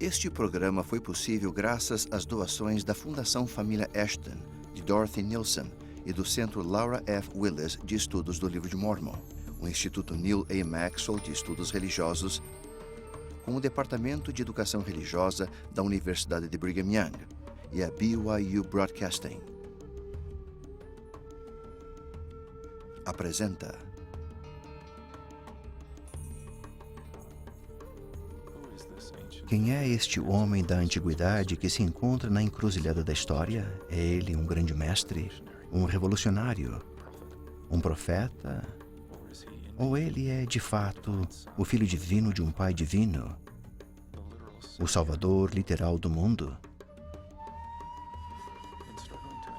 Este programa foi possível graças às doações da Fundação Família Ashton, de Dorothy Nilsson, e do Centro Laura F. Willis de Estudos do Livro de Mormon, o Instituto Neil A. Maxwell de Estudos Religiosos, com o Departamento de Educação Religiosa da Universidade de Brigham Young e a BYU Broadcasting. Apresenta. Quem é este homem da antiguidade que se encontra na encruzilhada da história? É ele um grande mestre, um revolucionário, um profeta? Ou ele é, de fato, o filho divino de um pai divino? O salvador literal do mundo?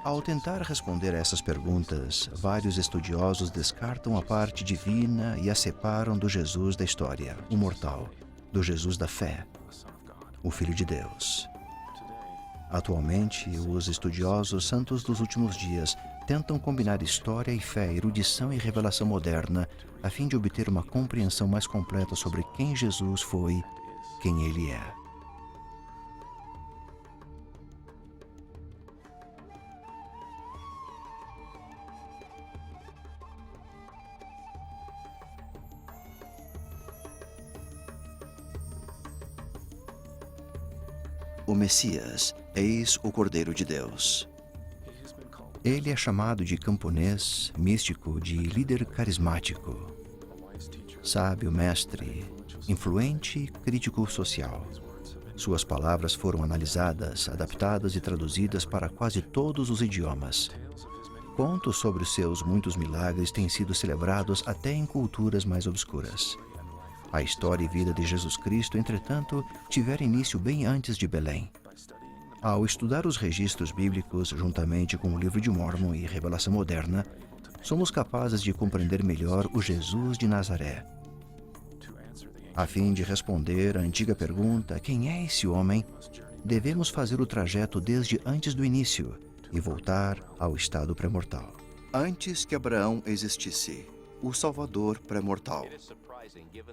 Ao tentar responder a essas perguntas, vários estudiosos descartam a parte divina e a separam do Jesus da história, o mortal, do Jesus da fé, o Filho de Deus. Atualmente, os estudiosos santos dos últimos dias tentam combinar história e fé, erudição e revelação moderna, a fim de obter uma compreensão mais completa sobre quem Jesus foi, quem ele é. O Messias, eis o Cordeiro de Deus. Ele é chamado de camponês, místico, de líder carismático, sábio mestre, influente crítico social. Suas palavras foram analisadas, adaptadas e traduzidas para quase todos os idiomas. Contos sobre os seus muitos milagres têm sido celebrados até em culturas mais obscuras. A história e vida de Jesus Cristo, entretanto, tiveram início bem antes de Belém. Ao estudar os registros bíblicos, juntamente com o Livro de Mormon e Revelação Moderna, somos capazes de compreender melhor o Jesus de Nazaré. A fim de responder à antiga pergunta, quem é esse homem, devemos fazer o trajeto desde antes do início e voltar ao estado pré-mortal. Antes que Abraão existisse, o Salvador pré-mortal.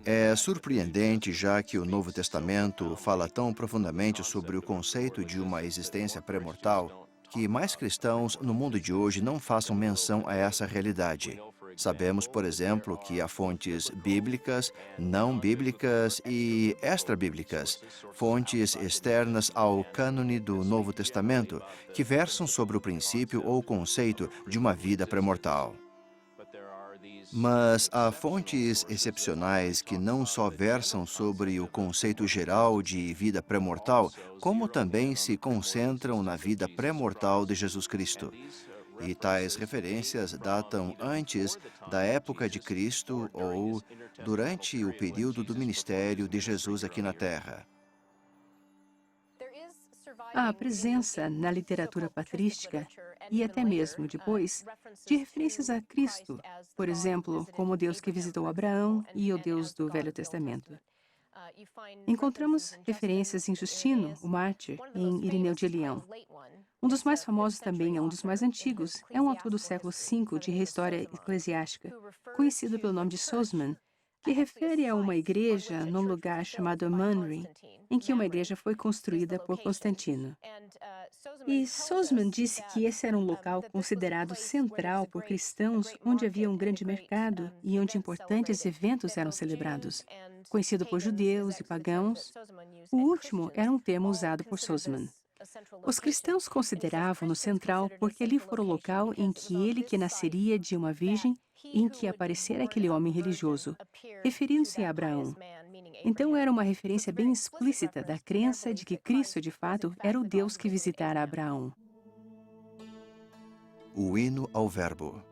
É surpreendente, já que o Novo Testamento fala tão profundamente sobre o conceito de uma existência pré-mortal, que mais cristãos no mundo de hoje não façam menção a essa realidade. Sabemos, por exemplo, que há fontes bíblicas, não bíblicas e extra-bíblicas, fontes externas ao cânone do Novo Testamento, que versam sobre o princípio ou conceito de uma vida pré-mortal. Mas há fontes excepcionais que não só versam sobre o conceito geral de vida pré-mortal, como também se concentram na vida pré-mortal de Jesus Cristo. E tais referências datam antes da época de Cristo ou durante o período do ministério de Jesus aqui na Terra. Há presença na literatura patrística e até mesmo depois de referências a Cristo, por exemplo, como o Deus que visitou Abraão e o Deus do Velho Testamento. Encontramos referências em Justino, o mártir, em Irineu de Elião. Um dos mais famosos também é um dos mais antigos, é um autor do século V de História Eclesiástica, conhecido pelo nome de Sozomen, que refere a uma igreja num lugar chamado Manri, em que uma igreja foi construída por Constantino. E Sozomen disse que esse era um local considerado central por cristãos, onde havia um grande mercado e onde importantes eventos eram celebrados. Conhecido por judeus e pagãos, o último era um termo usado por Sozomen. Os cristãos consideravam-no central porque ali fora o local em que ele que nasceria de uma virgem e em que aparecera aquele homem religioso, referindo-se a Abraão. Então era uma referência bem explícita da crença de que Cristo, de fato, era o Deus que visitara Abraão. O hino ao Verbo.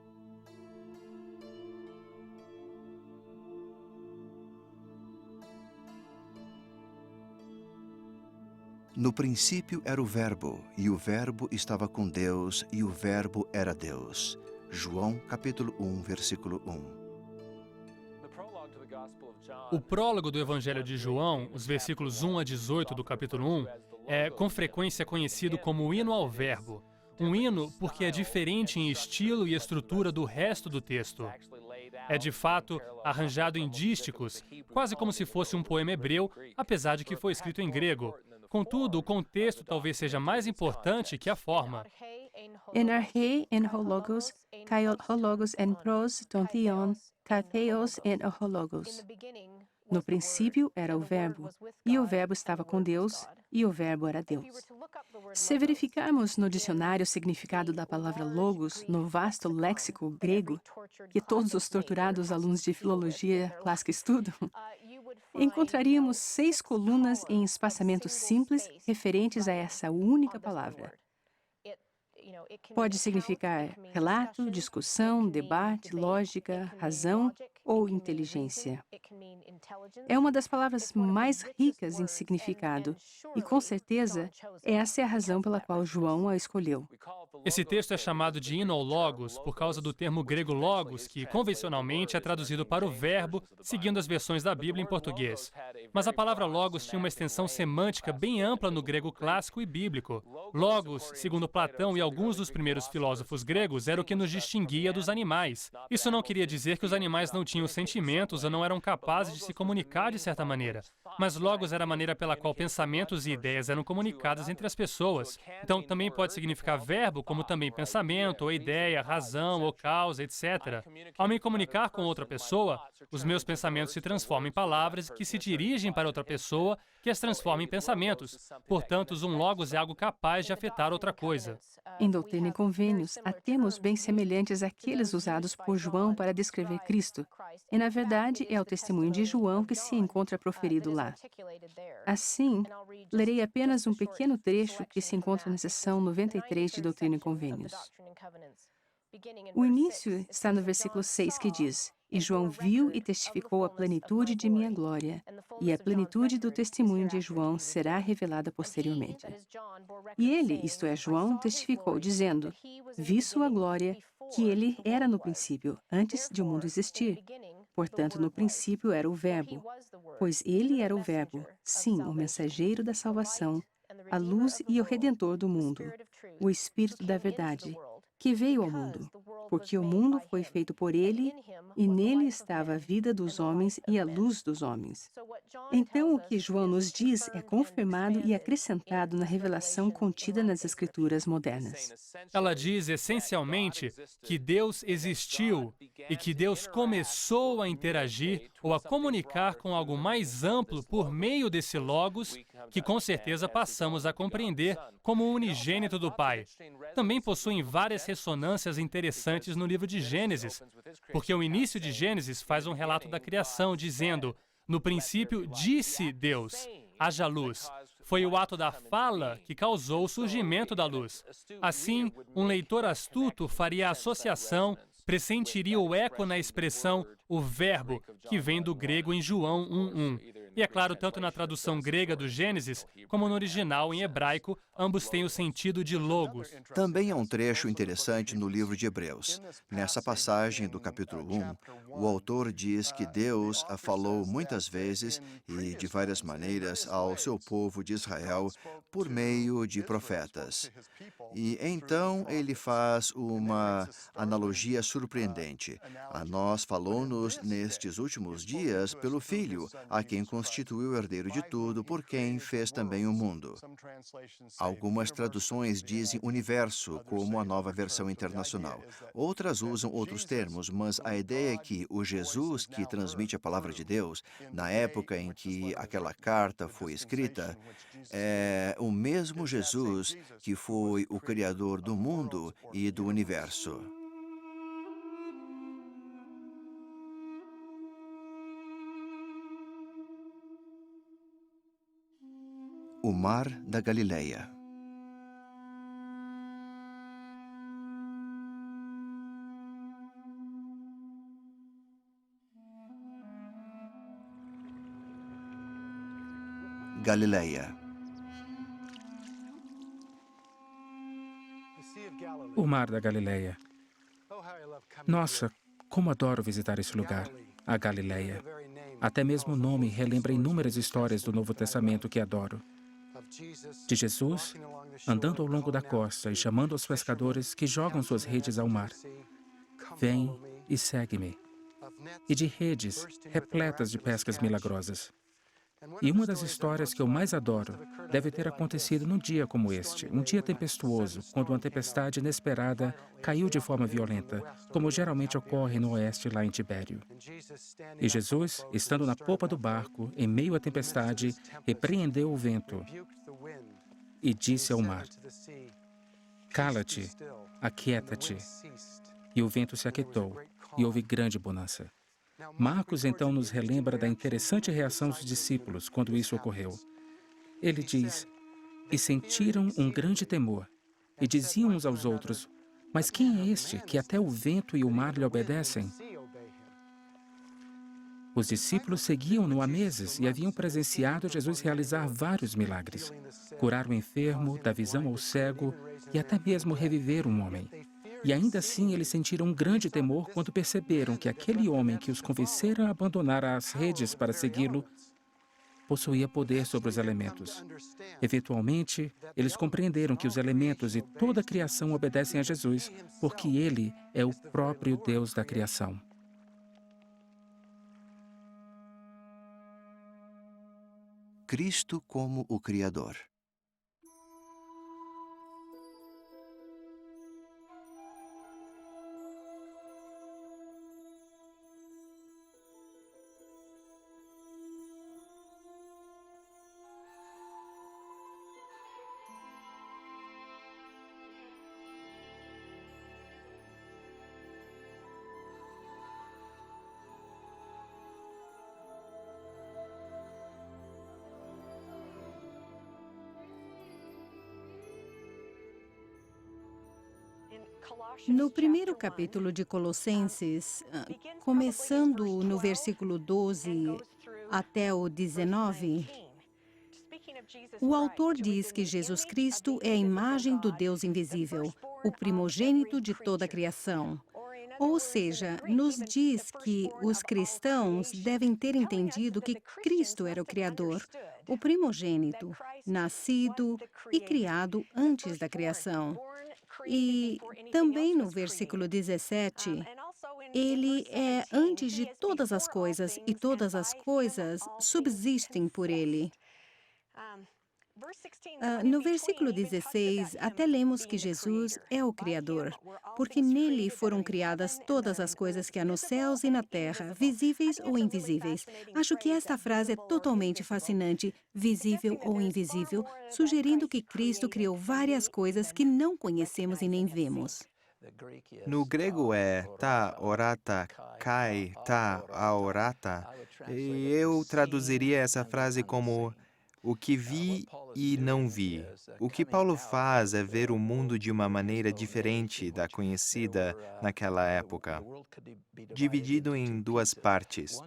No princípio era o Verbo, e o Verbo estava com Deus, e o Verbo era Deus. João, capítulo 1, versículo 1. O prólogo do Evangelho de João, os versículos 1 a 18 do capítulo 1, é com frequência conhecido como o hino ao Verbo. Um hino porque é diferente em estilo e estrutura do resto do texto. é de fato arranjado em dísticos, quase como se fosse um poema hebreu, apesar de que foi escrito em grego. Contudo, o contexto talvez seja mais importante que a forma. En arche en hologos, kai hologos en pros ton theon, kai theos en hologos. No princípio era o Verbo, e o Verbo estava com Deus, e o Verbo era Deus. Se verificarmos no dicionário o significado da palavra logos, no vasto léxico grego, que todos os torturados alunos de filologia clássica estudam, encontraríamos 6 colunas em espaçamento simples referentes a essa única palavra. Pode significar relato, discussão, debate, lógica, razão ou inteligência. É uma das palavras mais ricas em significado e, com certeza, essa é a razão pela qual João a escolheu. Esse texto é chamado de hino ou logos por causa do termo grego logos, que convencionalmente é traduzido para o verbo, seguindo as versões da Bíblia em português. Mas a palavra logos tinha uma extensão semântica bem ampla no grego clássico e bíblico. Logos, segundo Platão e alguns dos primeiros filósofos gregos, era o que nos distinguia dos animais. Isso não queria dizer que os animais não tinham sentimentos ou não eram capazes de se comunicar de certa maneira. Mas logos era a maneira pela qual pensamentos e ideias eram comunicados entre as pessoas. Então, também pode significar verbo, como também pensamento, ou ideia, razão, ou causa, etc. Ao me comunicar com outra pessoa, os meus pensamentos se transformam em palavras que se dirigem para outra pessoa, que as transforma em pensamentos. Portanto, um logos é algo capaz de afetar outra coisa. Em Doutrina e Convênios, há termos bem semelhantes àqueles usados por João para descrever Cristo. E, na verdade, é o testemunho de João que se encontra proferido lá. Assim, lerei apenas um pequeno trecho que se encontra na seção 93 de Doutrina e Convênios. O início está no versículo 6, que diz: E João viu e testificou a plenitude de minha glória, e a plenitude do testemunho de João será revelada posteriormente. E ele, isto é, João, testificou, dizendo: Vi sua glória, que ele era no princípio, antes de o mundo existir. Portanto, no princípio era o Verbo, pois ele era o Verbo, sim, o mensageiro da salvação, a luz e o Redentor do mundo, o Espírito da verdade, que veio ao mundo, porque o mundo foi feito por ele, e nele estava a vida dos homens e a luz dos homens. Então, o que João nos diz é confirmado e acrescentado na revelação contida nas Escrituras modernas. Ela diz, essencialmente, que Deus existiu e que Deus começou a interagir ou a comunicar com algo mais amplo por meio desse logos, que com certeza passamos a compreender como o unigênito do Pai. Também possuem várias ressonâncias interessantes no livro de Gênesis, porque o início de Gênesis faz um relato da criação, dizendo: no princípio disse Deus, haja luz. Foi o ato da fala que causou o surgimento da luz. Assim, um leitor astuto faria a associação, pressentiria o eco na expressão o verbo, que vem do grego em João 1:1. E é claro, tanto na tradução grega do Gênesis, como no original em hebraico, ambos têm o sentido de logos. Também há um trecho interessante no livro de Hebreus. Nessa passagem do capítulo 1, o autor diz que Deus falou muitas vezes e de várias maneiras ao seu povo de Israel por meio de profetas. E então ele faz uma analogia surpreendente. A nós falou-nos nestes últimos dias pelo Filho, a quem constituiu o herdeiro de tudo, por quem fez também o mundo. Algumas traduções dizem universo, como a Nova Versão Internacional. Outras usam outros termos, mas a ideia é que o Jesus que transmite a palavra de Deus, na época em que aquela carta foi escrita, é o mesmo Jesus que foi o Criador do mundo e do universo. O Mar da Galileia. Galileia. O Mar da Galileia. Nossa, como adoro visitar esse lugar, a Galileia. Até mesmo o nome relembra inúmeras histórias do Novo Testamento que adoro. De Jesus, andando ao longo da costa e chamando os pescadores que jogam suas redes ao mar. Vem e segue-me. e de redes repletas de pescas milagrosas. E uma das histórias que eu mais adoro deve ter acontecido num dia como este, um dia tempestuoso, quando uma tempestade inesperada caiu de forma violenta, como geralmente ocorre no oeste lá em Tibério. E Jesus, estando na popa do barco, em meio à tempestade, repreendeu o vento e disse ao mar: "Cala-te, aquieta-te." E o vento se aquietou, e houve grande bonança. Marcos então nos relembra da interessante reação dos discípulos quando isso ocorreu. Ele diz: "E sentiram um grande temor, e diziam uns aos outros: Mas quem é este que até o vento e o mar lhe obedecem?" Os discípulos seguiam-no há meses e haviam presenciado Jesus realizar vários milagres: curar o enfermo, dar visão ao cego e até mesmo reviver um homem. E ainda assim eles sentiram um grande temor quando perceberam que aquele homem que os convencera a abandonar as redes para segui-lo possuía poder sobre os elementos. Eventualmente, eles compreenderam que os elementos e toda a criação obedecem a Jesus, porque Ele é o próprio Deus da criação. Cristo como o Criador. No primeiro capítulo de Colossenses, começando no versículo 12 até o 19, o autor diz que Jesus Cristo é a imagem do Deus invisível, o primogênito de toda a criação. Ou seja, nos diz que os cristãos devem ter entendido que Cristo era o Criador, o primogênito, nascido e criado antes da criação. E também no versículo 17, ele é antes de todas as coisas e todas as coisas subsistem por ele. No versículo 16, até lemos que Jesus é o Criador, porque nele foram criadas todas as coisas que há nos céus e na terra, visíveis ou invisíveis. Acho que esta frase é totalmente fascinante, visível ou invisível, sugerindo que Cristo criou várias coisas que não conhecemos e nem vemos. No grego é ta orata kai ta aorata, e eu traduziria essa frase como o que vi e não vi. O que Paulo faz é ver o mundo de uma maneira diferente da conhecida naquela época, dividido em duas partes.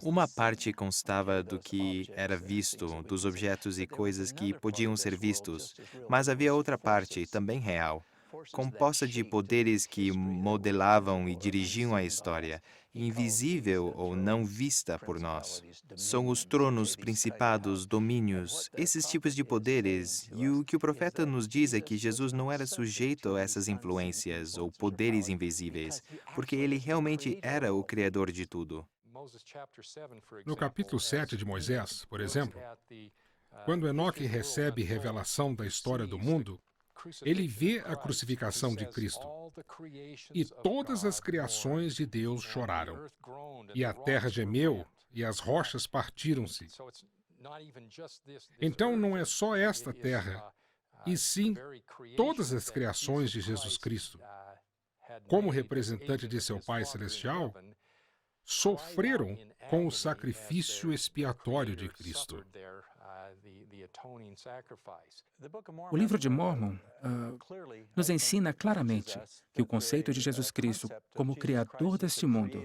Uma parte constava do que era visto, dos objetos e coisas que podiam ser vistos, mas havia outra parte, também real, composta de poderes que modelavam e dirigiam a história, invisível ou não vista por nós. São os tronos, principados, domínios, esses tipos de poderes, e o que o profeta nos diz é que Jesus não era sujeito a essas influências ou poderes invisíveis, porque ele realmente era o Criador de tudo. No capítulo 7 de Moisés, por exemplo, quando Enoque recebe revelação da história do mundo, ele vê a crucificação de Cristo. E todas as criações de Deus choraram. E a terra gemeu, e as rochas partiram-se. Então não é só esta terra, e sim todas as criações de Jesus Cristo, como representante de seu Pai Celestial, sofreram com o sacrifício expiatório de Cristo. O livro de Mórmon nos ensina claramente que o conceito de Jesus Cristo como Criador deste mundo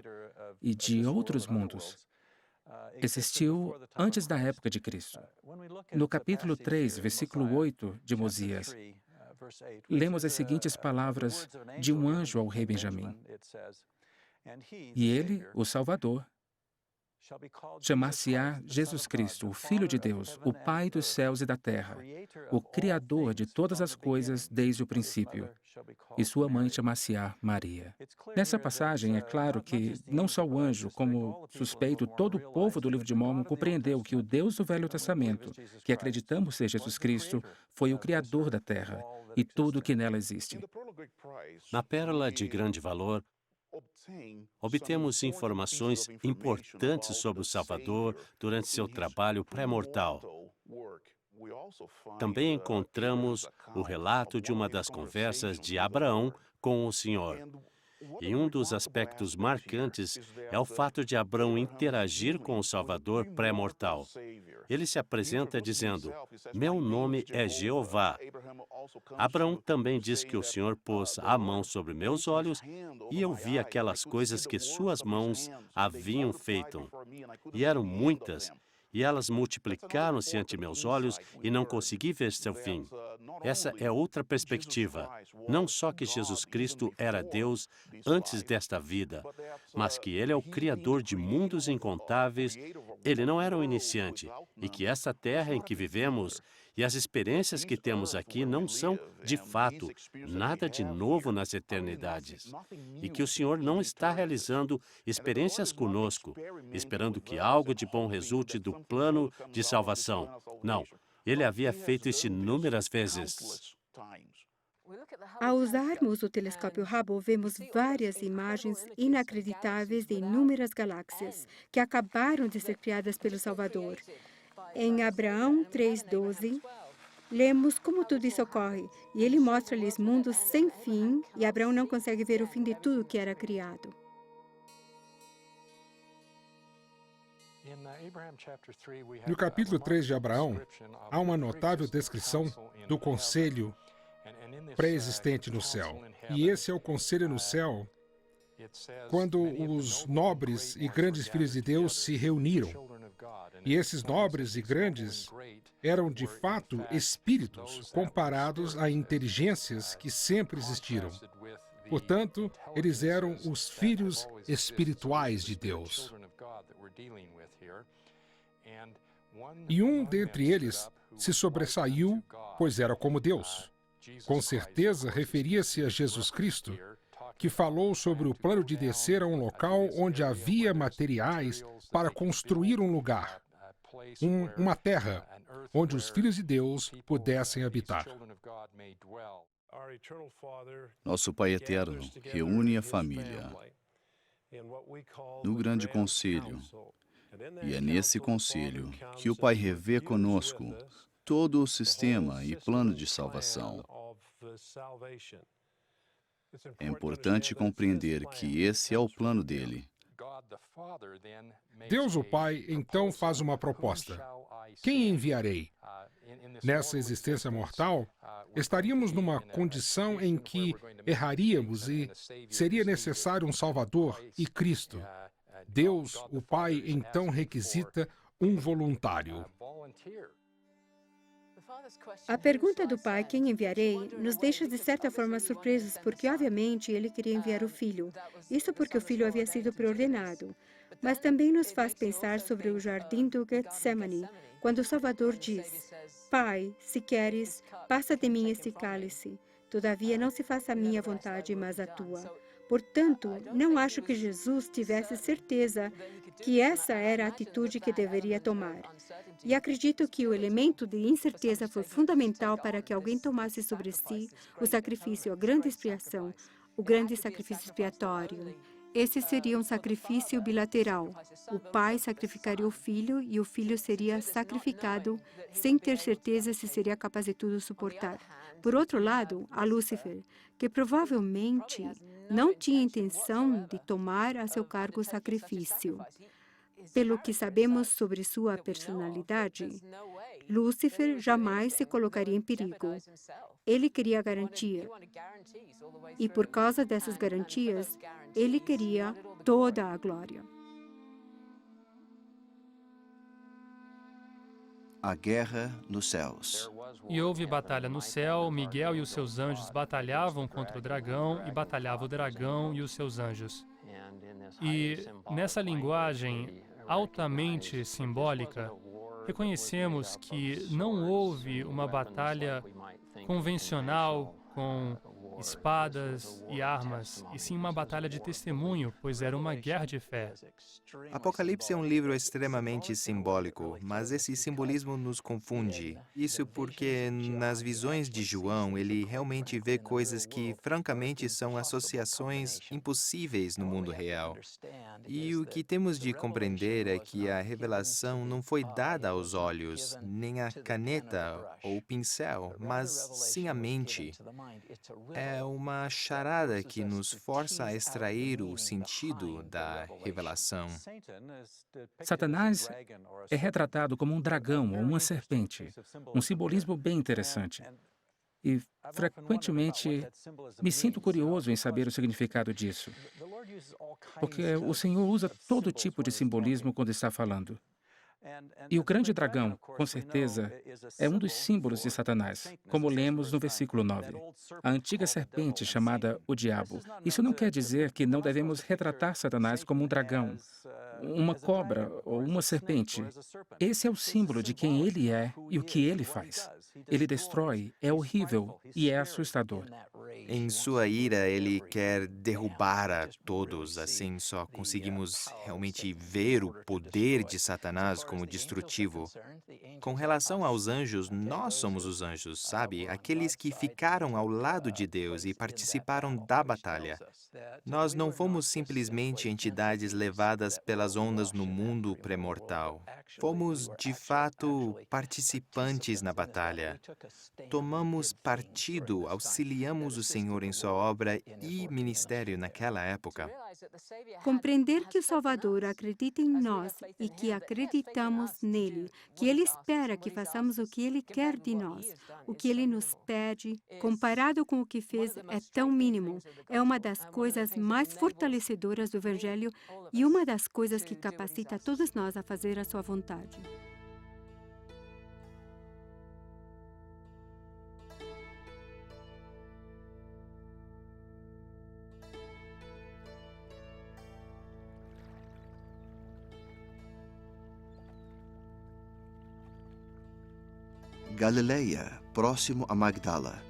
e de outros mundos existiu antes da época de Cristo. No capítulo 3, versículo 8 de Mosias, lemos as seguintes palavras de um anjo ao rei Benjamim. E ele, o Salvador, chamar-se-á Jesus Cristo, o Filho de Deus, o Pai dos céus e da terra, o Criador de todas as coisas desde o princípio. e sua mãe chamar-se-á Maria. Nessa passagem, é claro que não só o anjo, como suspeito todo o povo do livro de Mórmon compreendeu que o Deus do Velho Testamento, que acreditamos ser Jesus Cristo, foi o Criador da Terra e tudo o que nela existe. Na Pérola de Grande Valor, obtemos informações importantes sobre o Salvador durante seu trabalho pré-mortal. Também encontramos o relato de uma das conversas de Abraão com o Senhor. E um dos aspectos marcantes é o fato de Abraão interagir com o Salvador pré-mortal. Ele se apresenta dizendo: "Meu nome é Jeová." Abraão também diz que o Senhor pôs a mão sobre meus olhos e eu vi aquelas coisas que suas mãos haviam feito. E eram muitas, e elas multiplicaram-se ante meus olhos e não consegui ver seu fim. Essa é outra perspectiva. Não só que Jesus Cristo era Deus antes desta vida, mas que Ele é o Criador de mundos incontáveis, Ele não era um iniciante, e que esta terra em que vivemos e as experiências que temos aqui não são, de fato, nada de novo nas eternidades. E que o Senhor não está realizando experiências conosco, esperando que algo de bom resulte do plano de salvação. Não, Ele havia feito isso inúmeras vezes. Ao usarmos o telescópio Hubble, vemos várias imagens inacreditáveis de inúmeras galáxias que acabaram de ser criadas pelo Salvador. Em Abraão 3:12, lemos como tudo isso ocorre, e ele mostra-lhes mundos sem fim, e Abraão não consegue ver o fim de tudo que era criado. No capítulo 3 de Abraão, há uma notável descrição do conselho pré-existente no céu. E esse é o conselho no céu quando os nobres e grandes filhos de Deus se reuniram. E esses nobres e grandes eram, de fato, espíritos comparados a inteligências que sempre existiram. Portanto, eles eram os filhos espirituais de Deus. E um dentre eles se sobressaiu, pois era como Deus. Com certeza, referia-se a Jesus Cristo, que falou sobre o plano de descer a um local onde havia materiais para construir um lugar, uma terra, onde os filhos de Deus pudessem habitar. Nosso Pai Eterno reúne a família no grande conselho, e é nesse conselho que o Pai revê conosco todo o sistema e plano de salvação. É importante compreender que esse é o plano dele. Deus, o Pai, então faz uma proposta. Quem enviarei? Nessa existência mortal, estaríamos numa condição em que erraríamos e seria necessário um Salvador e Cristo. Deus, o Pai, então requisita um voluntário. A pergunta do pai, quem enviarei, nos deixa de certa forma surpresos, porque obviamente ele queria enviar o filho. Isso porque o filho havia sido preordenado. Mas também nos faz pensar sobre o jardim do Getsemane, quando o Salvador diz: "Pai, se queres, passa de mim este cálice. Todavia não se faça a minha vontade, mas a tua." Portanto, não acho que Jesus tivesse certeza que essa era a atitude que deveria tomar. E acredito que o elemento de incerteza foi fundamental para que alguém tomasse sobre si o sacrifício, a grande expiação, o grande sacrifício expiatório. Esse seria um sacrifício bilateral. O pai sacrificaria o filho e o filho seria sacrificado sem ter certeza se seria capaz de tudo suportar. Por outro lado, há Lúcifer, que provavelmente não tinha intenção de tomar a seu cargo o sacrifício. Pelo que sabemos sobre sua personalidade, Lúcifer jamais se colocaria em perigo. Ele queria garantia. E por causa dessas garantias, ele queria toda a glória. A guerra nos céus. E houve batalha no céu, Miguel e os seus anjos batalhavam contra o dragão, e batalhava o dragão e os seus anjos. E nessa linguagem altamente simbólica, reconhecemos que não houve uma batalha convencional com espadas e armas, e sim uma batalha de testemunho, pois era uma guerra de fé. Apocalipse é um livro extremamente simbólico, mas esse simbolismo nos confunde. Isso porque nas visões de João, ele realmente vê coisas que, francamente, são associações impossíveis no mundo real. E o que temos de compreender é que a revelação não foi dada aos olhos, nem a caneta ou o pincel, mas sim a mente. É uma charada que nos força a extrair o sentido da revelação. Satanás é retratado como um dragão ou uma serpente, um simbolismo bem interessante. E, frequentemente, me sinto curioso em saber o significado disso, porque o Senhor usa todo tipo de simbolismo quando está falando. E o grande dragão, com certeza, é um dos símbolos de Satanás, como lemos no versículo 9. A antiga serpente chamada o diabo. Isso não quer dizer que não devemos retratar Satanás como um dragão, uma cobra ou uma serpente. Esse é o símbolo de quem ele é e o que ele faz. Ele destrói, é horrível e é assustador. Em sua ira, ele quer derrubar a todos, assim só conseguimos realmente ver o poder de Satanás como destrutivo. Com relação aos anjos, nós somos os anjos, sabe? Aqueles que ficaram ao lado de Deus e participaram da batalha. Nós não fomos simplesmente entidades levadas pelas ondas no mundo pré-mortal. Fomos, de fato, participantes na batalha. Tomamos partido, auxiliamos o Senhor em sua obra e ministério naquela época. Compreender que o Salvador acredita em nós e que acreditamos nele, que ele espera que façamos o que ele quer de nós, o que ele nos pede, comparado com o que fez, é tão mínimo. É uma das coisas mais fortalecedoras do Evangelho e uma das coisas que capacita todos nós a fazer a sua vontade. Galileia, próximo a Magdala.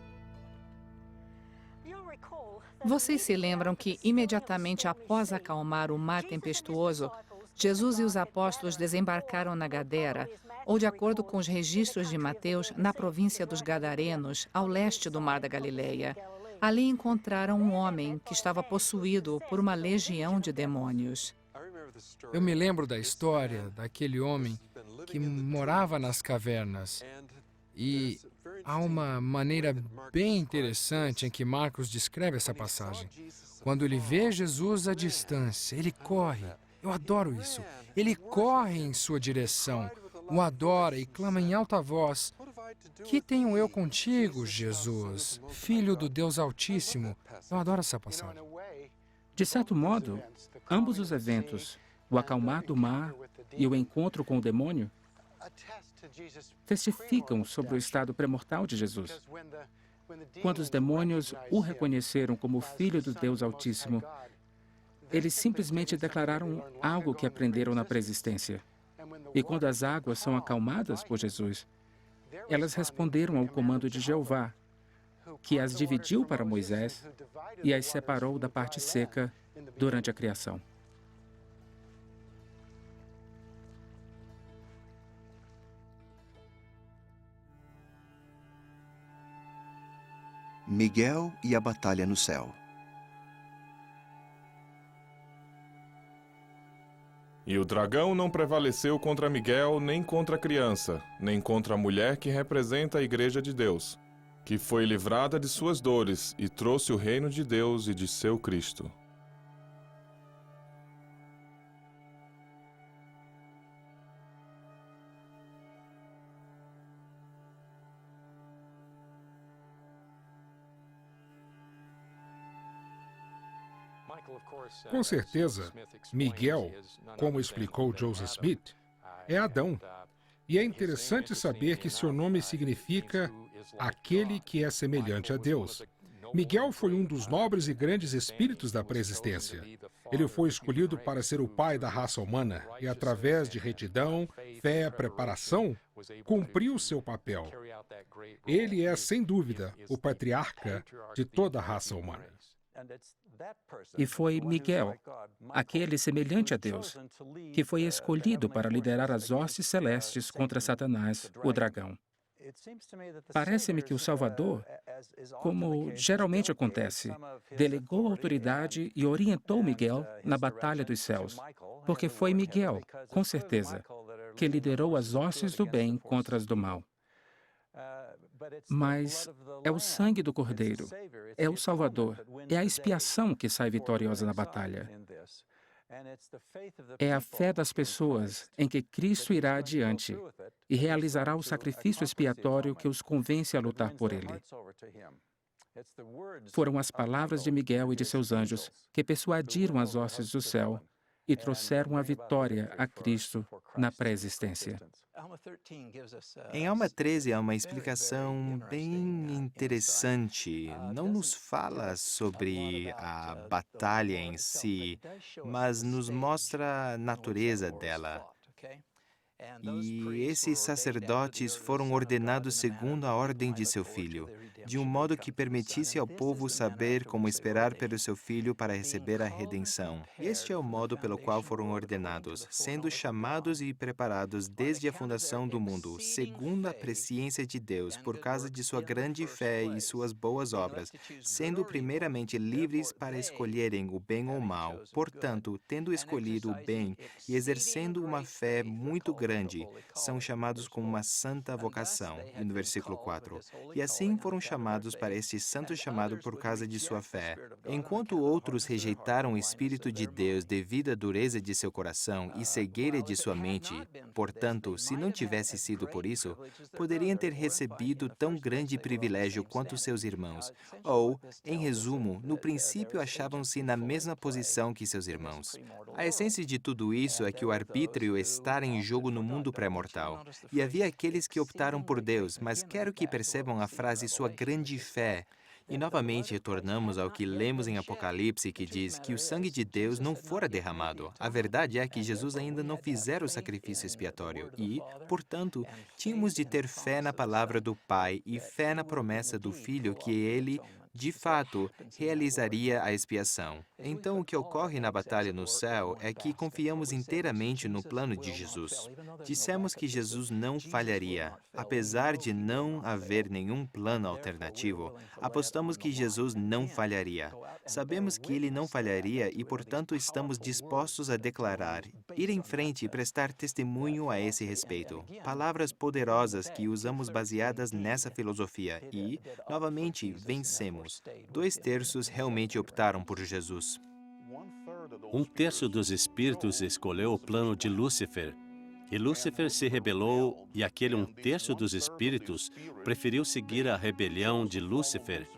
Vocês se lembram que, imediatamente após acalmar o mar tempestuoso, Jesus e os apóstolos desembarcaram na Gadara, ou, de acordo com os registros de Mateus, na província dos Gadarenos, ao leste do Mar da Galileia. Ali encontraram um homem que estava possuído por uma legião de demônios. Eu me lembro da história daquele homem que morava nas cavernas. E há uma maneira bem interessante em que Marcos descreve essa passagem. Quando ele vê Jesus à distância, ele corre. Eu adoro isso. Ele corre em sua direção, o adora e clama em alta voz: "Que tenho eu contigo, Jesus, Filho do Deus Altíssimo?" Eu adoro essa passagem. De certo modo, ambos os eventos, o acalmar do mar e o encontro com o demônio, testificam sobre o estado pré-mortal de Jesus. Quando os demônios o reconheceram como Filho do Deus Altíssimo, eles simplesmente declararam algo que aprenderam na pré-existência. E quando as águas são acalmadas por Jesus, elas responderam ao comando de Jeová, que as dividiu para Moisés e as separou da parte seca durante a criação. Miguel e a batalha no céu. E o dragão não prevaleceu contra Miguel, nem contra a criança, nem contra a mulher que representa a Igreja de Deus, que foi livrada de suas dores e trouxe o reino de Deus e de seu Cristo. Com certeza, Miguel, como explicou Joseph Smith, é Adão. E é interessante saber que seu nome significa aquele que é semelhante a Deus. Miguel foi um dos nobres e grandes espíritos da pré-existência. Ele foi escolhido para ser o pai da raça humana e, através de retidão, fé, preparação, cumpriu seu papel. Ele é, sem dúvida, o patriarca de toda a raça humana. E foi Miguel, aquele semelhante a Deus, que foi escolhido para liderar as hostes celestes contra Satanás, o dragão. Parece-me que o Salvador, como geralmente acontece, delegou autoridade e orientou Miguel na batalha dos céus, porque foi Miguel, com certeza, que liderou as hostes do bem contra as do mal. Mas é o sangue do Cordeiro, é o Salvador, é a expiação que sai vitoriosa na batalha. É a fé das pessoas em que Cristo irá adiante e realizará o sacrifício expiatório que os convence a lutar por Ele. Foram as palavras de Miguel e de seus anjos que persuadiram as hostes do céu e trouxeram a vitória a Cristo na pré-existência. Em Alma 13 há uma explicação bem interessante. Não nos fala sobre a batalha em si, mas nos mostra a natureza dela. E esses sacerdotes foram ordenados segundo a ordem de seu filho, de um modo que permitisse ao povo saber como esperar pelo seu filho para receber a redenção. Este é o modo pelo qual foram ordenados, sendo chamados e preparados desde a fundação do mundo, segundo a presciência de Deus, por causa de sua grande fé e suas boas obras, sendo primeiramente livres para escolherem o bem ou o mal. Portanto, tendo escolhido o bem e exercendo uma fé muito grande, são chamados com uma santa vocação, e no versículo 4. E assim foram chamados para este santo chamado por causa de sua fé. Enquanto outros rejeitaram o Espírito de Deus devido à dureza de seu coração e cegueira de sua mente, portanto, se não tivesse sido por isso, poderiam ter recebido tão grande privilégio quanto seus irmãos, ou, em resumo, no princípio achavam-se na mesma posição que seus irmãos. A essência de tudo isso é que o arbítrio está em jogo no mundo pré-mortal. E havia aqueles que optaram por Deus, mas quero que percebam a frase sua grande fé. E novamente retornamos ao que lemos em Apocalipse, que diz que o sangue de Deus não fora derramado. A verdade é que Jesus ainda não fizera o sacrifício expiatório e, portanto, tínhamos de ter fé na palavra do Pai e fé na promessa do Filho que ele, de fato, realizaria a expiação. Então, o que ocorre na batalha no céu é que confiamos inteiramente no plano de Jesus. Dissemos que Jesus não falharia. Apesar de não haver nenhum plano alternativo, apostamos que Jesus não falharia. Sabemos que ele não falharia e, portanto, estamos dispostos a declarar, ir em frente e prestar testemunho a esse respeito. Palavras poderosas que usamos baseadas nessa filosofia e, novamente, vencemos. 2/3 realmente optaram por Jesus. 1/3 dos espíritos escolheu o plano de Lúcifer. E Lúcifer se rebelou, e aquele 1/3 dos espíritos preferiu seguir a rebelião de Lúcifer.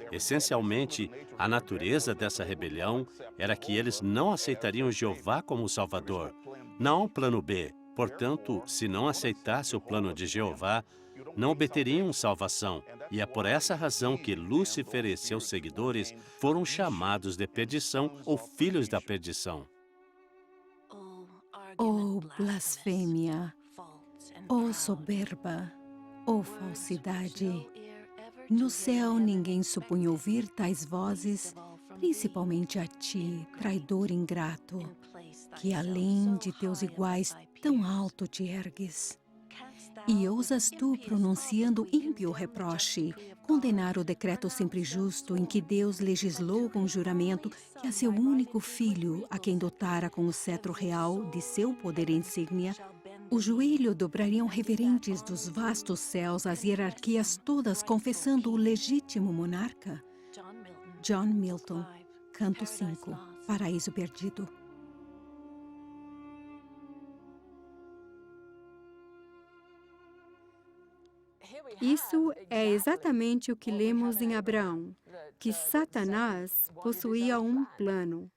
Essencialmente, a natureza dessa rebelião era que eles não aceitariam Jeová como Salvador. Não há um plano B. Portanto, se não aceitasse o plano de Jeová, não obteriam salvação. E é por essa razão que Lúcifer e seus seguidores foram chamados de perdição ou filhos da perdição. Oh, blasfêmia! Oh, soberba! Oh, falsidade! No céu ninguém supunha ouvir tais vozes, principalmente a ti, traidor ingrato, que além de teus iguais tão alto te ergues. E ousas tu, pronunciando ímpio reproche, condenar o decreto sempre justo em que Deus legislou com juramento que a seu único filho, a quem dotara com o cetro real de seu poder insígnia, o joelho dobrariam reverentes dos vastos céus as hierarquias todas confessando o legítimo monarca? John Milton, Canto 5, Paraíso Perdido. Isso é exatamente o que lemos em Abraão, que Satanás possuía um plano,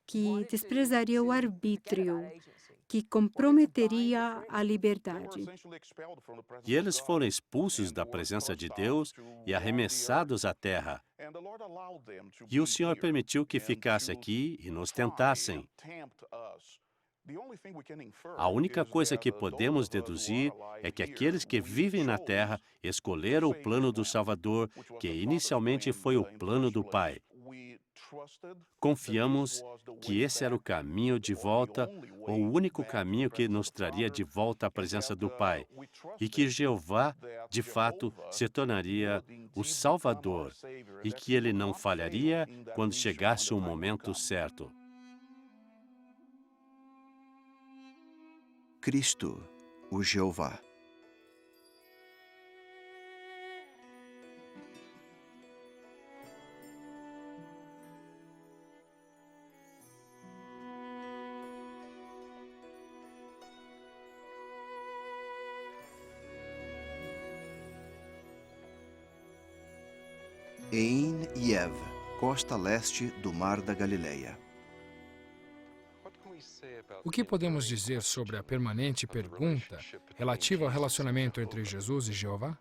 que desprezaria o arbítrio, que comprometeria a liberdade. E eles foram expulsos da presença de Deus e arremessados à terra. E o Senhor permitiu que ficasse aqui e nos tentassem. A única coisa que podemos deduzir é que aqueles que vivem na terra escolheram o plano do Salvador, que inicialmente foi o plano do Pai. Confiamos que esse era o caminho de volta, ou o único caminho que nos traria de volta à presença do Pai, e que Jeová, de fato, se tornaria o Salvador, e que ele não falharia quando chegasse o momento certo. Cristo, o Jeová. Em Yev, costa leste do Mar da Galileia. O que podemos dizer sobre a permanente pergunta relativa ao relacionamento entre Jesus e Jeová?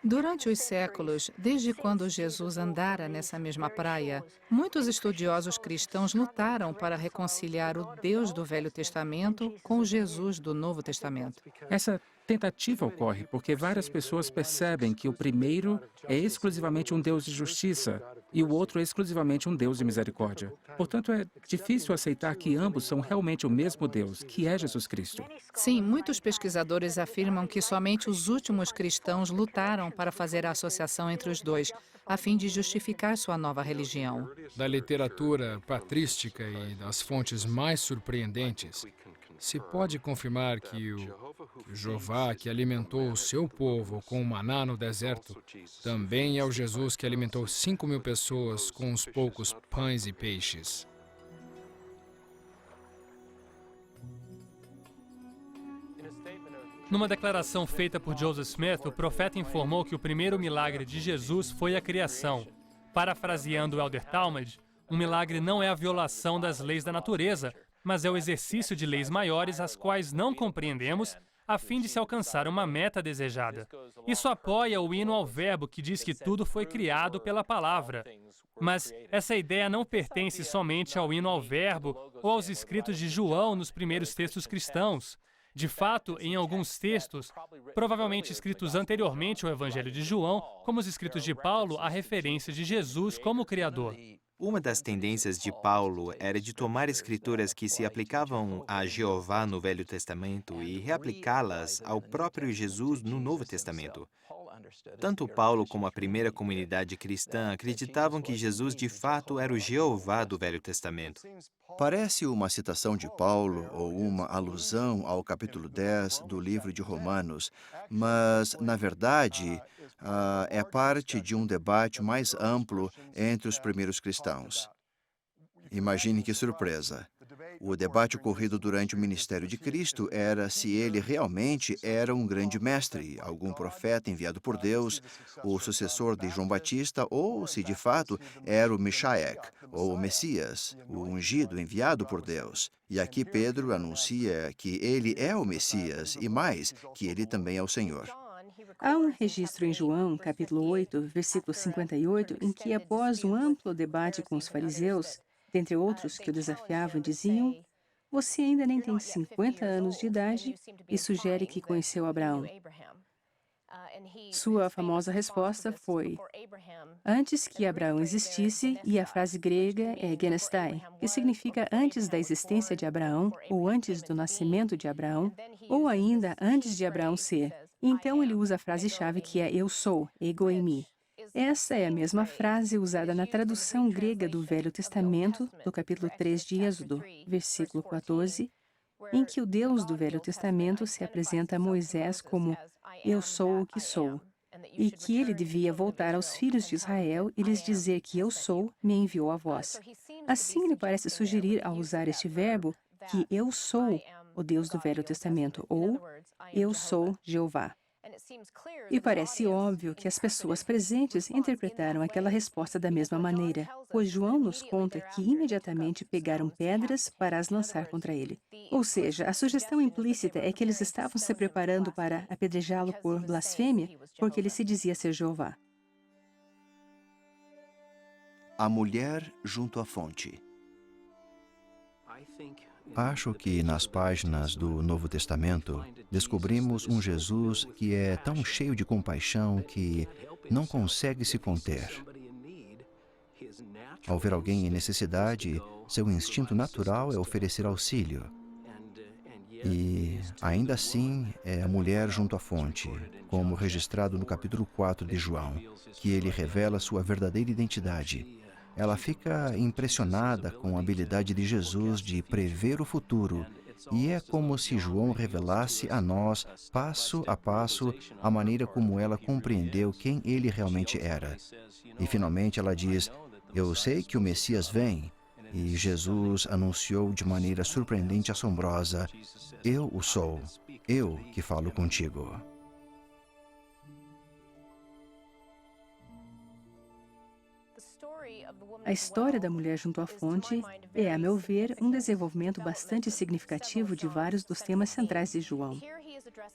Durante os séculos, desde quando Jesus andara nessa mesma praia, muitos estudiosos cristãos lutaram para reconciliar o Deus do Velho Testamento com o Jesus do Novo Testamento. Essa tentativa ocorre porque várias pessoas percebem que o primeiro é exclusivamente um Deus de justiça e o outro é exclusivamente um Deus de misericórdia. Portanto, é difícil aceitar que ambos são realmente o mesmo Deus, que é Jesus Cristo. Sim, muitos pesquisadores afirmam que somente os últimos cristãos lutaram para fazer a associação entre os dois, a fim de justificar sua nova religião. Da literatura patrística e das fontes mais surpreendentes, se pode confirmar que o Jeová que alimentou o seu povo com o maná no deserto também é o Jesus que alimentou 5.000 pessoas com uns poucos pães e peixes. Numa declaração feita por Joseph Smith, o profeta informou que o primeiro milagre de Jesus foi a criação. Parafraseando o Elder Talmage, um milagre não é a violação das leis da natureza, mas é o exercício de leis maiores as quais não compreendemos, a fim de se alcançar uma meta desejada. Isso apoia o hino ao Verbo, que diz que tudo foi criado pela palavra. Mas essa ideia não pertence somente ao hino ao Verbo ou aos escritos de João nos primeiros textos cristãos. De fato, em alguns textos, provavelmente escritos anteriormente ao Evangelho de João, como os escritos de Paulo, há referência de Jesus como Criador. Uma das tendências de Paulo era de tomar escrituras que se aplicavam a Jeová no Velho Testamento e reaplicá-las ao próprio Jesus no Novo Testamento. Tanto Paulo como a primeira comunidade cristã acreditavam que Jesus de fato era o Jeová do Velho Testamento. Parece uma citação de Paulo ou uma alusão ao capítulo 10 do livro de Romanos, mas, na verdade, é parte de um debate mais amplo entre os primeiros cristãos. Imagine que surpresa. O debate ocorrido durante o ministério de Cristo era se ele realmente era um grande mestre, algum profeta enviado por Deus, o sucessor de João Batista, ou se de fato era o Meshaek, ou o Messias, o ungido enviado por Deus. E aqui Pedro anuncia que ele é o Messias e mais, que ele também é o Senhor. Há um registro em João, capítulo 8, versículo 58, em que, após um amplo debate com os fariseus, dentre outros que o desafiavam, diziam: "Você ainda nem tem 50 anos de idade e sugere que conheceu Abraão." Sua famosa resposta foi: "Antes que Abraão existisse", e a frase grega é genestai, que significa antes da existência de Abraão, ou antes do nascimento de Abraão, ou ainda antes de Abraão ser. E então ele usa a frase-chave que é "eu sou", ego eimi. Essa é a mesma frase usada na tradução grega do Velho Testamento, do capítulo 3 de Êxodo, versículo 14, em que o Deus do Velho Testamento se apresenta a Moisés como "eu sou o que sou", e que ele devia voltar aos filhos de Israel e lhes dizer que "eu sou" me enviou a vós. Assim, ele parece sugerir, ao usar este verbo, que "eu sou" o Deus do Velho Testamento, ou "eu sou Jeová". E parece óbvio que as pessoas presentes interpretaram aquela resposta da mesma maneira, pois João nos conta que imediatamente pegaram pedras para as lançar contra ele. Ou seja, a sugestão implícita é que eles estavam se preparando para apedrejá-lo por blasfêmia, porque ele se dizia ser Jeová. A mulher junto à fonte. Acho que nas páginas do Novo Testamento descobrimos um Jesus que é tão cheio de compaixão que não consegue se conter. Ao ver alguém em necessidade, seu instinto natural é oferecer auxílio. E, ainda assim, é a mulher junto à fonte, como registrado no capítulo 4 de João, que ele revela sua verdadeira identidade. Ela fica impressionada com a habilidade de Jesus de prever o futuro, e é como se João revelasse a nós, passo a passo, a maneira como ela compreendeu quem ele realmente era. E, finalmente, ela diz: "Eu sei que o Messias vem." E Jesus anunciou de maneira surpreendente e assombrosa: "Eu o sou, eu que falo contigo." A história da mulher junto à fonte é, a meu ver, um desenvolvimento bastante significativo de vários dos temas centrais de João.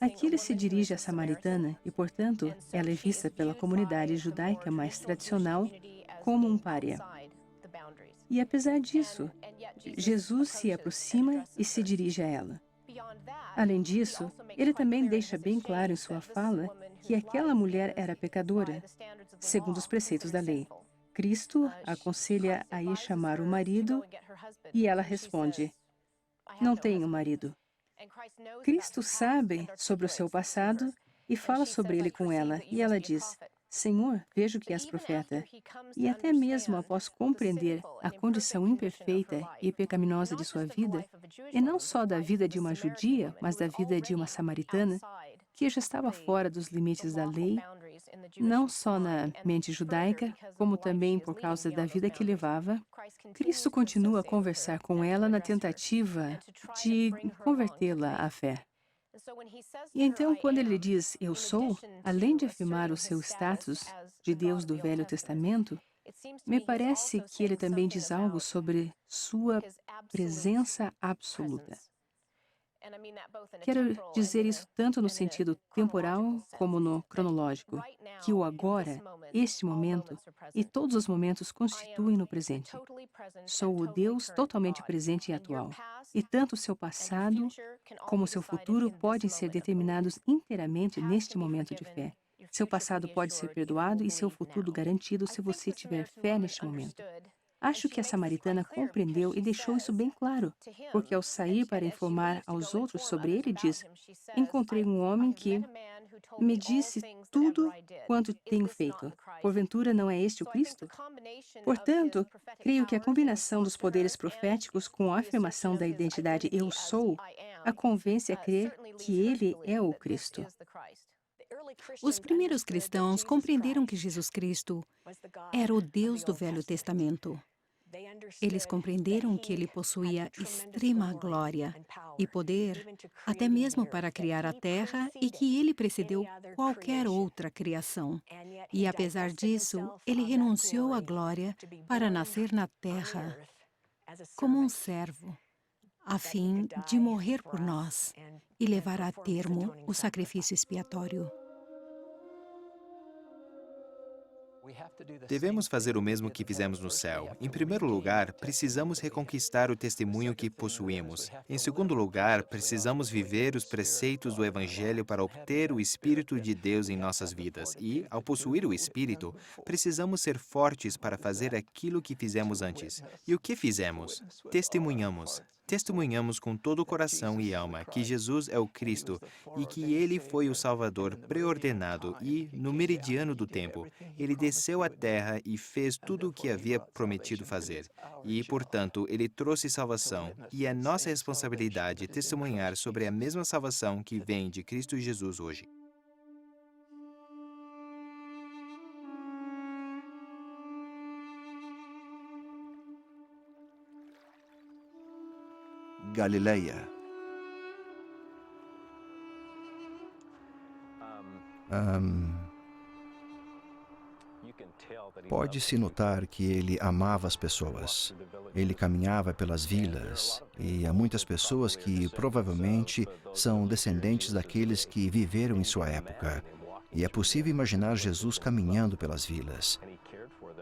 Aqui ele se dirige à samaritana e, portanto, ela é vista pela comunidade judaica mais tradicional como um pária. E apesar disso, Jesus se aproxima e se dirige a ela. Além disso, ele também deixa bem claro em sua fala que aquela mulher era pecadora, segundo os preceitos da lei. Cristo aconselha a ir chamar o marido e ela responde: "Não tenho marido." Cristo sabe sobre o seu passado e fala sobre ele com ela, e ela diz: "Senhor, vejo que és profeta." E até mesmo após compreender a condição imperfeita e pecaminosa de sua vida, e não só da vida de uma judia, mas da vida de uma samaritana, que já estava fora dos limites da lei, não só na mente judaica, como também por causa da vida que levava, Cristo continua a conversar com ela na tentativa de convertê-la à fé. E então, quando ele diz "eu sou", além de afirmar o seu status de Deus do Velho Testamento, me parece que ele também diz algo sobre sua presença absoluta. Quero dizer isso tanto no sentido temporal como no cronológico, que o agora, este momento e todos os momentos constituem no presente. Sou o Deus totalmente presente e atual, e tanto seu passado como seu futuro podem ser determinados inteiramente neste momento de fé. Seu passado pode ser perdoado e seu futuro garantido se você tiver fé neste momento. Acho que a samaritana compreendeu e deixou isso bem claro, porque ao sair para informar aos outros sobre ele, diz: "Encontrei um homem que me disse tudo quanto tenho feito. Porventura não é este o Cristo?" Portanto, creio que a combinação dos poderes proféticos com a afirmação da identidade "eu sou" a convence a crer que ele é o Cristo. Os primeiros cristãos compreenderam que Jesus Cristo era o Deus do Velho Testamento. Eles compreenderam que ele possuía extrema glória e poder, até mesmo para criar a terra, e que ele precedeu qualquer outra criação. E apesar disso, ele renunciou à glória para nascer na terra como um servo, a fim de morrer por nós e levar a termo o sacrifício expiatório. Devemos fazer o mesmo que fizemos no céu. Em primeiro lugar, precisamos reconquistar o testemunho que possuímos. Em segundo lugar, precisamos viver os preceitos do Evangelho para obter o Espírito de Deus em nossas vidas. E, ao possuir o Espírito, precisamos ser fortes para fazer aquilo que fizemos antes. E o que fizemos? Testemunhamos. Testemunhamos com todo o coração e alma que Jesus é o Cristo e que Ele foi o Salvador preordenado e, no meridiano do tempo, Ele desceu à terra e fez tudo o que havia prometido fazer. E, portanto, Ele trouxe salvação, e é nossa responsabilidade testemunhar sobre a mesma salvação que vem de Cristo Jesus hoje. Galileia. Pode-se notar que ele amava as pessoas. Ele caminhava pelas vilas e há muitas pessoas que provavelmente são descendentes daqueles que viveram em sua época. E é possível imaginar Jesus caminhando pelas vilas.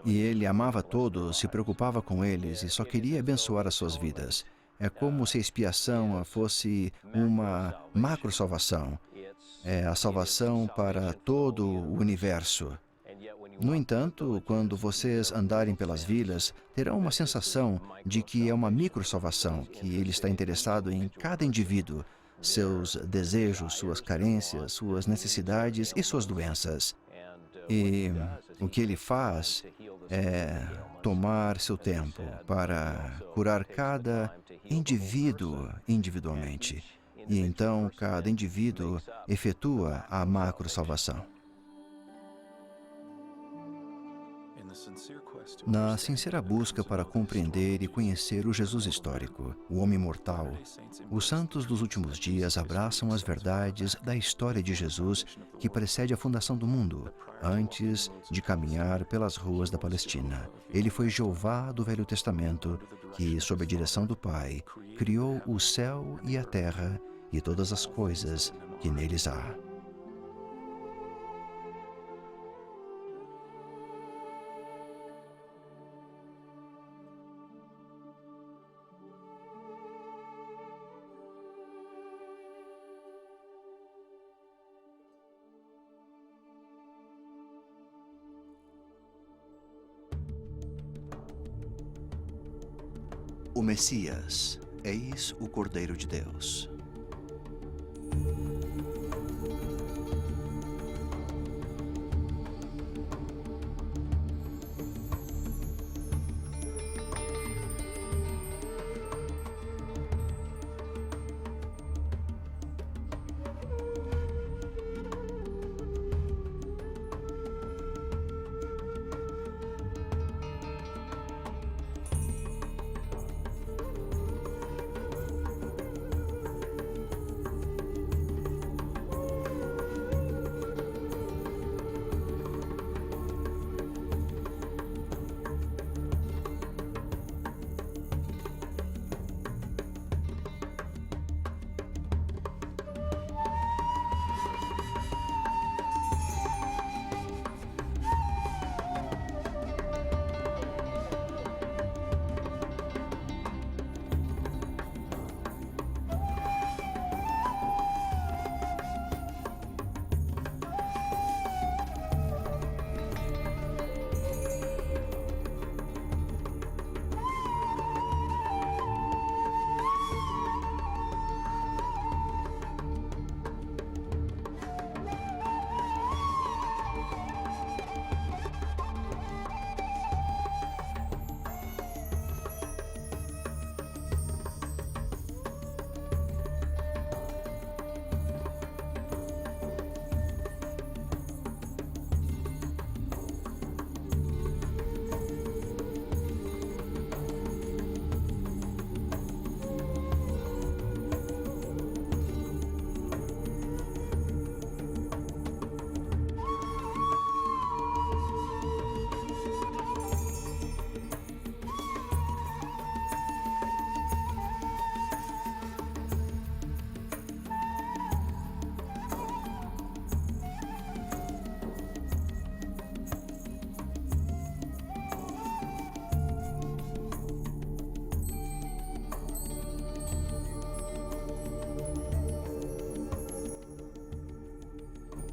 E ele amava todos, se preocupava com eles e só queria abençoar as suas vidas. É como se a expiação fosse uma macro-salvação. É a salvação para todo o universo. No entanto, quando vocês andarem pelas vilas, terão uma sensação de que é uma micro-salvação, que ele está interessado em cada indivíduo, seus desejos, suas carências, suas necessidades e suas doenças. E o que ele faz é tomar seu tempo para curar cada indivíduo individualmente. E então cada indivíduo efetua a macro-salvação. Na sincera busca para compreender e conhecer o Jesus histórico, o homem mortal, os santos dos últimos dias abraçam as verdades da história de Jesus que precede a fundação do mundo, antes de caminhar pelas ruas da Palestina. Ele foi Jeová do Velho Testamento, que, sob a direção do Pai, criou o céu e a terra e todas as coisas que neles há. O Messias, eis o Cordeiro de Deus.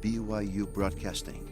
BYU Broadcasting.